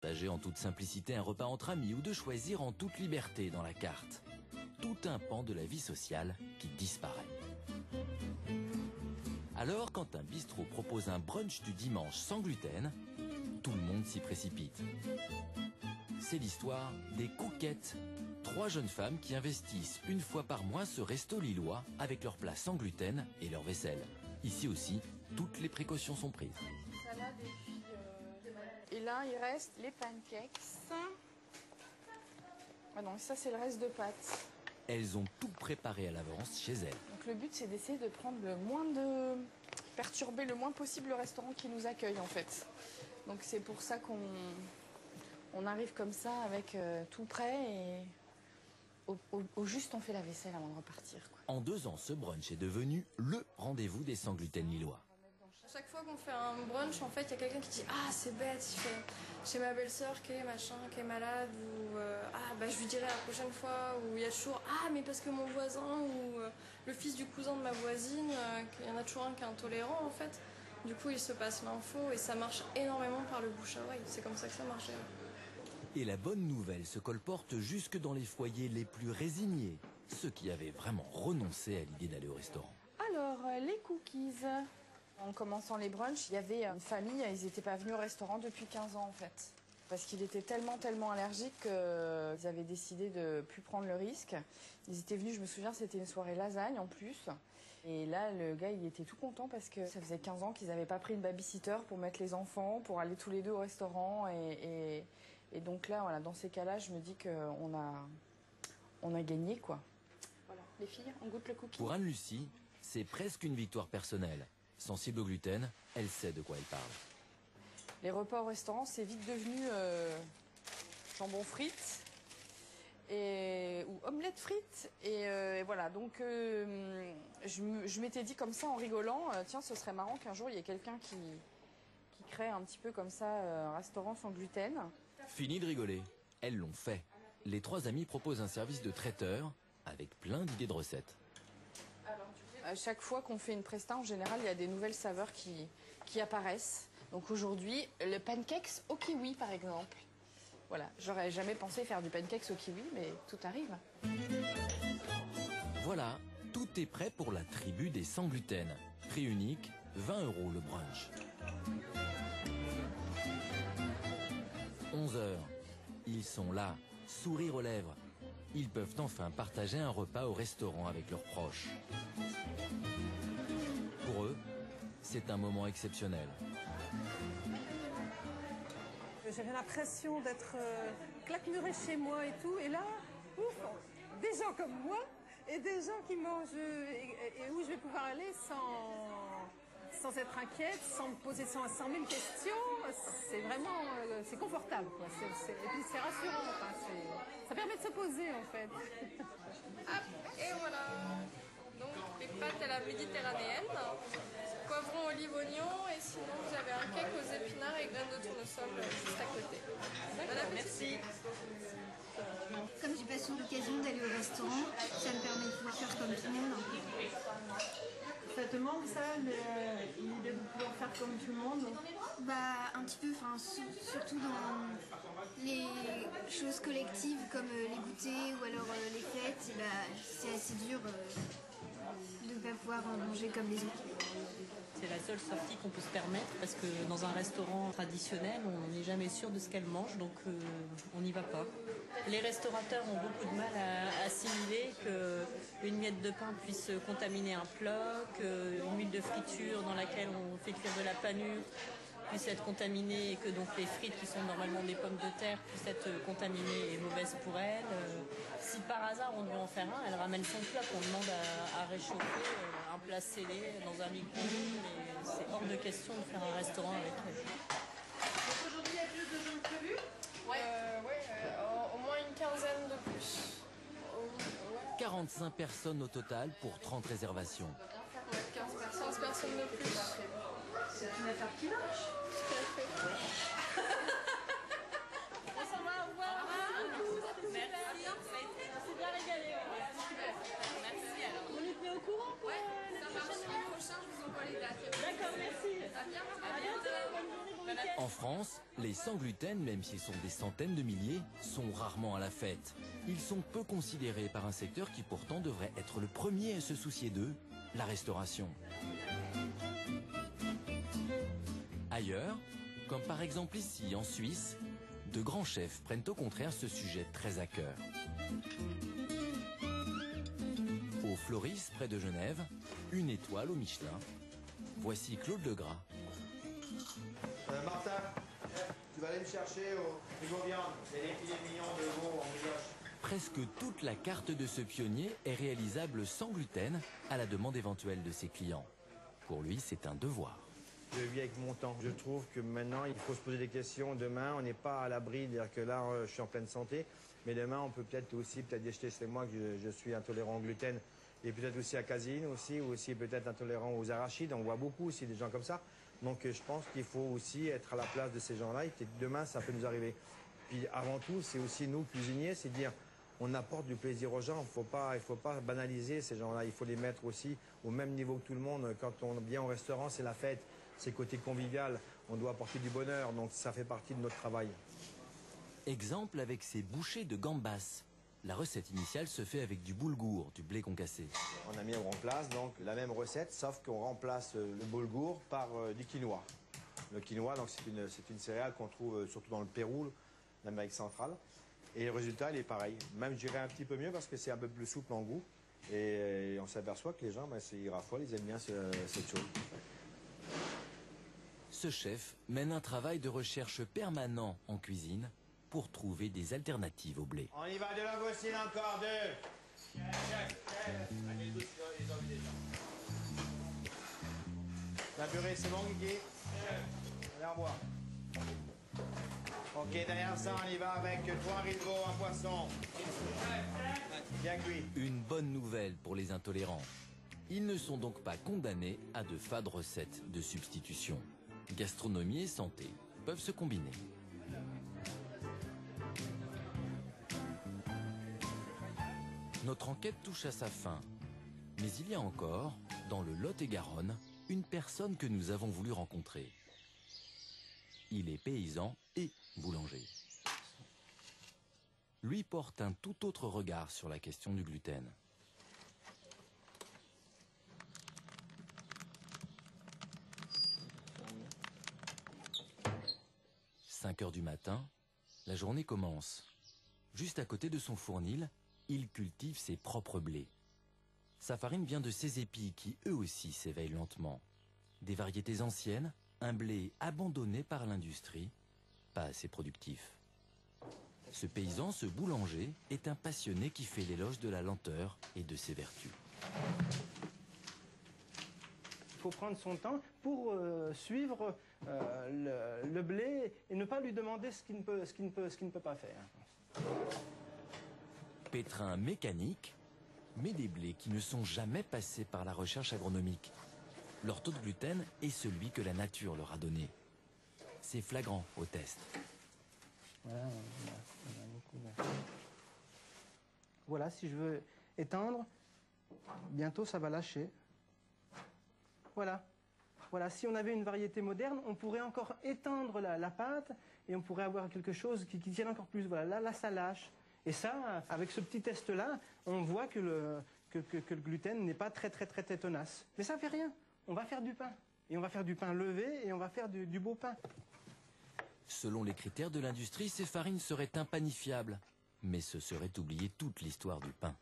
partager en toute simplicité un repas entre amis ou de choisir en toute liberté dans la carte. Tout un pan de la vie sociale qui disparaît. Alors, quand un bistrot propose un brunch du dimanche sans gluten, tout le monde s'y précipite. C'est l'histoire des Cookettes, 3 jeunes femmes qui investissent une fois par mois ce resto lillois avec leur plat sans gluten et leur vaisselle. Ici aussi, toutes les précautions sont prises. Salade et là, il reste les pancakes. Ah non, ça, c'est le reste de pâtes. Elles ont tout préparé à l'avance chez elles. Donc le but, c'est d'essayer de prendre le moins de... perturber le moins possible le restaurant qui nous accueille, en fait. Donc c'est pour ça qu'on arrive comme ça avec tout prêt et au juste on fait la vaisselle avant de repartir, quoi. En 2 ans, ce brunch est devenu le rendez-vous des sans gluten lillois. À chaque fois qu'on fait un brunch, en fait, il y a quelqu'un qui dit « Ah, c'est bête, chez ma belle-sœur qui est machin, qui est malade » ou « Ah, bah je lui dirai la prochaine fois » ou il y a toujours « Ah, mais parce que mon voisin ou le fils du cousin de ma voisine, il y en a toujours un qui est intolérant, en fait. » Du coup, il se passe l'info et ça marche énormément par le bouche à oreille. C'est comme ça que ça marche. Et la bonne nouvelle se colporte jusque dans les foyers les plus résignés, ceux qui avaient vraiment renoncé à l'idée d'aller au restaurant. Alors, les cookies. En commençant les brunchs, il y avait une famille, ils n'étaient pas venus au restaurant depuis 15 ans en fait. Parce qu'il était tellement allergique qu'ils avaient décidé de ne plus prendre le risque. Ils étaient venus, je me souviens, c'était une soirée lasagne en plus. Et là, le gars, il était tout content parce que ça faisait 15 ans qu'ils n'avaient pas pris une babysitter pour mettre les enfants, pour aller tous les deux au restaurant. Et donc là, voilà, dans ces cas-là, je me dis qu'on a gagné, quoi. Voilà, les filles, on goûte le cookie. Pour Anne-Lucie, c'est presque une victoire personnelle. Sensible au gluten, elle sait de quoi elle parle. Les repas au restaurant, c'est vite devenu jambon frites ou omelette frites. Et voilà, donc je m'étais dit comme ça en rigolant, tiens, ce serait marrant qu'un jour il y ait quelqu'un qui crée un petit peu comme ça un restaurant sans gluten. Fini de rigoler, elles l'ont fait. Les 3 amies proposent un service de traiteur avec plein d'idées de recettes. À chaque fois qu'on fait une presta, en général, il y a des nouvelles saveurs qui apparaissent. Donc aujourd'hui, le pancakes au kiwi, par exemple. Voilà, j'aurais jamais pensé faire du pancakes au kiwi, mais tout arrive. Voilà, tout est prêt pour la tribu des sans gluten. Prix unique, 20 € le brunch. 11 h, ils sont là, sourire aux lèvres. Ils peuvent enfin partager un repas au restaurant avec leurs proches. Pour eux, c'est un moment exceptionnel. J'avais l'impression d'être claquemurée chez moi et tout. Et là, ouf, des gens comme moi et des gens qui mangent et où je vais pouvoir aller sans être inquiète, sans me poser 100 000 questions. C'est vraiment c'est confortable, quoi. Et puis c'est rassurant. Enfin, ça permet de se poser, en fait. Hop, et voilà. Donc les pâtes à la méditerranéenne, poivron, olive, oignon, et sinon vous avez un cake aux épinards et graines de tournesol juste à côté. Voilà, merci. Comme j'ai pas souvent l'occasion d'aller au restaurant, ça me permet de pouvoir faire comme tout le monde. Ça te manque ça, l'idée de pouvoir faire comme tout le monde? Bah un petit peu, surtout dans les choses collectives comme les goûters ou alors les fêtes, et bah, c'est assez dur de ne pas pouvoir manger comme les autres. C'est la seule sortie qu'on peut se permettre parce que dans un restaurant traditionnel, on n'est jamais sûr de ce qu'elle mange, donc on n'y va pas. Les restaurateurs ont beaucoup de mal à assimiler qu'une miette de pain puisse contaminer un plat, qu'une huile de friture dans laquelle on fait cuire de la panure puisse être contaminée et que donc les frites qui sont normalement des pommes de terre puissent être contaminées et mauvaises pour elles. Si par hasard on doit en faire un, elle ramène son plat qu'on demande à réchauffer, un plat scellé dans un micro-ondes, mais c'est hors de question de faire un restaurant avec elle. Donc aujourd'hui il y a plus de gens que prévu? Ouais, au moins une quinzaine de plus. 45 personnes au total pour 30 réservations. 15 personnes de plus. C'est une affaire qui marche. Tout à fait. Bon, ça va, au revoir. Merci. C'est bien régalé. Merci alors. On est mis au courant pour ça marche. Le prochain, je vous envoie les dates. D'accord, merci. À bientôt. Bonne journée, bon week-end. En France, les sans gluten, même s'ils sont des centaines de milliers, sont rarement à la fête. Ils sont peu considérés par un secteur qui pourtant devrait être le premier à se soucier d'eux, la restauration. Ailleurs, comme par exemple ici en Suisse, de grands chefs prennent au contraire ce sujet très à cœur. Au Floris, près de Genève, une étoile au Michelin. Voici Claude Legras. Martin, tu vas aller me chercher au frigo viande. C'est des filets mignons de veau en brioche. Presque toute la carte de ce pionnier est réalisable sans gluten, à la demande éventuelle de ses clients. Pour lui, c'est un devoir. Je vis avec mon temps. Je trouve que maintenant, il faut se poser des questions. Demain, on n'est pas à l'abri, dire que là, je suis en pleine santé. Mais demain, on peut peut-être déjeter chez moi que je suis intolérant au gluten. Et peut-être aussi à caséine aussi, ou aussi peut-être intolérant aux arachides. On voit beaucoup aussi des gens comme ça. Donc je pense qu'il faut aussi être à la place de ces gens-là. Et peut-être demain, ça peut nous arriver. Puis avant tout, c'est aussi nous, cuisiniers, c'est dire on apporte du plaisir aux gens. Il faut pas banaliser ces gens-là. Il faut les mettre aussi au même niveau que tout le monde. Quand on vient au restaurant, c'est la fête. C'est côté convivial, on doit apporter du bonheur, donc ça fait partie de notre travail. Exemple avec ces bouchées de gambas. La recette initiale se fait avec du boulgour, du blé concassé. On remplace donc la même recette, sauf qu'on remplace le boulgour par du quinoa. Le quinoa, donc c'est une céréale qu'on trouve surtout dans le Pérou, l'Amérique centrale. Et le résultat, il est pareil. Même, je dirais un petit peu mieux parce que c'est un peu plus souple en goût. Et on s'aperçoit que les gens, ils raffolent, ils aiment bien cette chose. Ce chef mène un travail de recherche permanent en cuisine pour trouver des alternatives au blé. On y va de la gaucine encore deux. La purée, c'est bon, Guigui? Allez, en bois. Ok, derrière ça, on y va avec 3 riz de veau en poisson. Bien cuit. Une bonne nouvelle pour les intolérants. Ils ne sont donc pas condamnés à de fades recettes de substitution. Gastronomie et santé peuvent se combiner. Notre enquête touche à sa fin. Mais il y a encore, dans le Lot-et-Garonne, une personne que nous avons voulu rencontrer. Il est paysan et boulanger. Lui porte un tout autre regard sur la question du gluten. 5 heures du matin, la journée commence. Juste à côté de son fournil, il cultive ses propres blés. Sa farine vient de ses épis qui, eux aussi, s'éveillent lentement. Des variétés anciennes, un blé abandonné par l'industrie, pas assez productif. Ce paysan, ce boulanger, est un passionné qui fait l'éloge de la lenteur et de ses vertus. Il faut prendre son temps pour suivre le blé et ne pas lui demander ce qu'il ne peut pas faire. Pétrin mécanique, mais des blés qui ne sont jamais passés par la recherche agronomique. Leur taux de gluten est celui que la nature leur a donné. C'est flagrant au test. Voilà, si je veux étendre, bientôt ça va lâcher. Voilà. Voilà, si on avait une variété moderne, on pourrait encore étendre la pâte et on pourrait avoir quelque chose qui tienne encore plus. Voilà, là, ça lâche. Et ça, avec ce petit test-là, on voit que le gluten n'est pas très tenace. Mais ça ne fait rien. On va faire du pain. Et on va faire du pain levé et on va faire du beau pain. Selon les critères de l'industrie, ces farines seraient impanifiables. Mais ce serait oublier toute l'histoire du pain.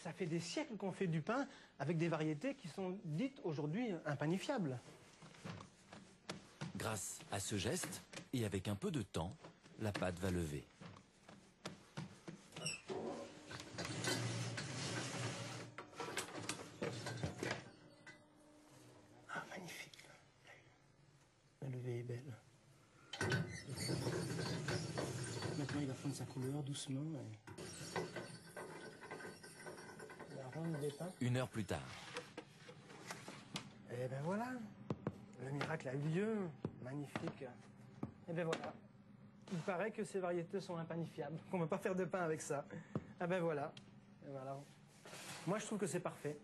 Ça fait des siècles qu'on fait du pain avec des variétés qui sont dites aujourd'hui impanifiables. Grâce à ce geste, et avec un peu de temps, la pâte va lever. Ah, magnifique. La levée est belle. Maintenant, il va prendre sa couleur doucement. Une heure plus tard. Et ben voilà, le miracle a eu lieu, magnifique. Et ben voilà, il paraît que ces variétés sont impanifiables, qu'on ne peut pas faire de pain avec ça. Et ben voilà, et voilà. Moi je trouve que c'est parfait.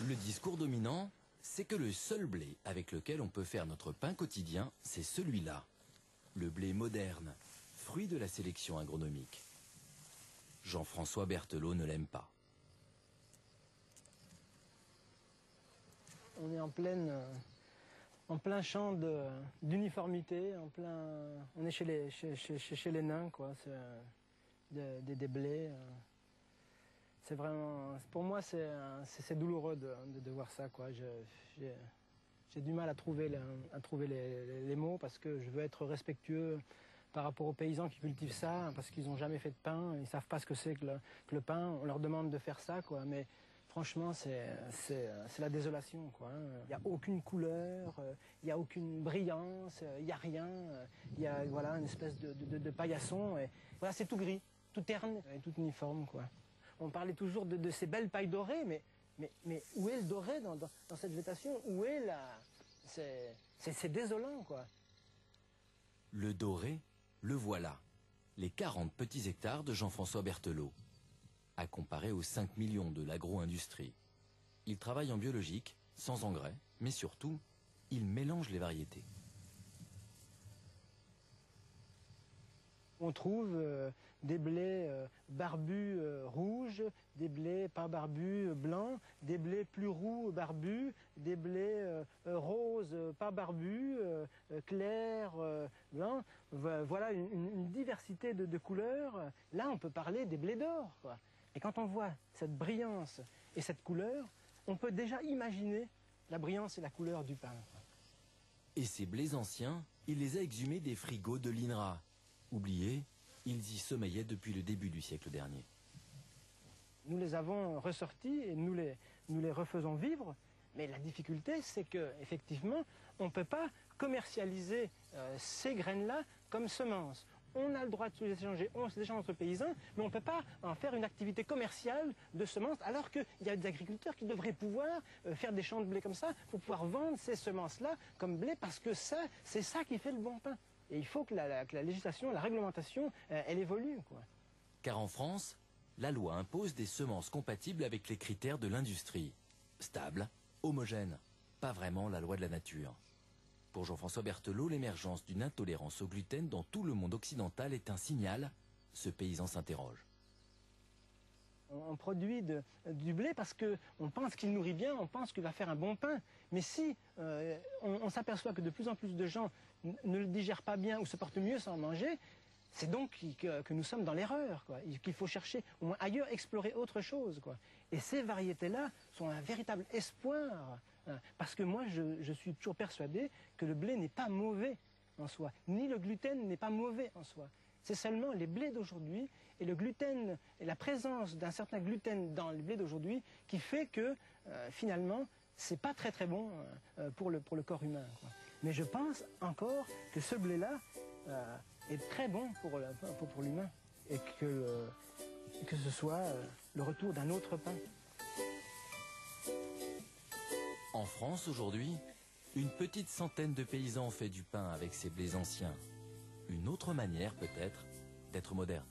Le discours dominant, c'est que le seul blé avec lequel on peut faire notre pain quotidien, c'est celui-là. Le blé moderne, fruit de la sélection agronomique. Jean-François Berthelot ne l'aime pas. On est en plein champ d'uniformité, on est chez les nains, quoi. Des blés. C'est vraiment, pour moi, c'est douloureux de voir ça, quoi. J'ai du mal à trouver les mots parce que je veux être respectueux par rapport aux paysans qui cultivent ça, parce qu'ils n'ont jamais fait de pain, ils ne savent pas ce que c'est que le pain. On leur demande de faire ça, quoi. Mais franchement, c'est la désolation, quoi. Il n'y a aucune couleur, il n'y a aucune brillance, il n'y a rien. Il y a voilà, une espèce de paillasson. Et voilà, c'est tout gris, tout terne et tout uniforme, quoi. On parlait toujours de ces belles pailles dorées, mais où est le doré dans cette végétation? Où est la... C'est désolant, quoi. Le doré, le voilà. Les 40 petits hectares de Jean-François Berthelot. À comparer aux 5 millions de l'agro-industrie. Il travaille en biologique, sans engrais, mais surtout, il mélange les variétés. On trouve des blés barbus rouges, des blés pas barbus blancs, des blés plus roux barbus, des blés roses pas barbus, clairs blancs. Voilà une diversité de couleurs. Là, on peut parler des blés d'or, quoi. Et quand on voit cette brillance et cette couleur, on peut déjà imaginer la brillance et la couleur du pain. Et ces blés anciens, il les a exhumés des frigos de l'INRA. Oubliés, ils y sommeillaient depuis le début du siècle dernier. Nous les avons ressortis et nous les refaisons vivre, mais la difficulté, c'est qu'effectivement, on ne peut pas commercialiser ces graines-là comme semences. On a le droit de se les échanger, on se les échange entre paysans, mais on ne peut pas en faire une activité commerciale de semences, alors qu'il y a des agriculteurs qui devraient pouvoir faire des champs de blé comme ça, pour pouvoir vendre ces semences-là comme blé, parce que c'est ça qui fait le bon pain. Et il faut que la législation, la réglementation, elle évolue, quoi. Car en France, la loi impose des semences compatibles avec les critères de l'industrie. Stables, homogènes, pas vraiment la loi de la nature. Pour Jean-François Berthelot, l'émergence d'une intolérance au gluten dans tout le monde occidental est un signal. Ce paysan s'interroge. On produit du blé parce qu'on pense qu'il nourrit bien, on pense qu'il va faire un bon pain. Mais si on s'aperçoit que de plus en plus de gens ne le digèrent pas bien ou se portent mieux sans en manger, c'est donc que nous sommes dans l'erreur, quoi. Qu'il faut chercher au moins ailleurs, explorer autre chose, quoi. Et ces variétés-là sont un véritable espoir. Parce que moi, je suis toujours persuadé que le blé n'est pas mauvais en soi, ni le gluten n'est pas mauvais en soi. C'est seulement les blés d'aujourd'hui et le gluten et la présence d'un certain gluten dans les blés d'aujourd'hui qui fait que finalement, c'est pas très très bon pour le corps humain, quoi. Mais je pense encore que ce blé-là est très bon pour l'humain et que ce soit le retour d'un autre pain. En France aujourd'hui, une petite centaine de paysans ont fait du pain avec ces blés anciens. Une autre manière peut-être d'être moderne.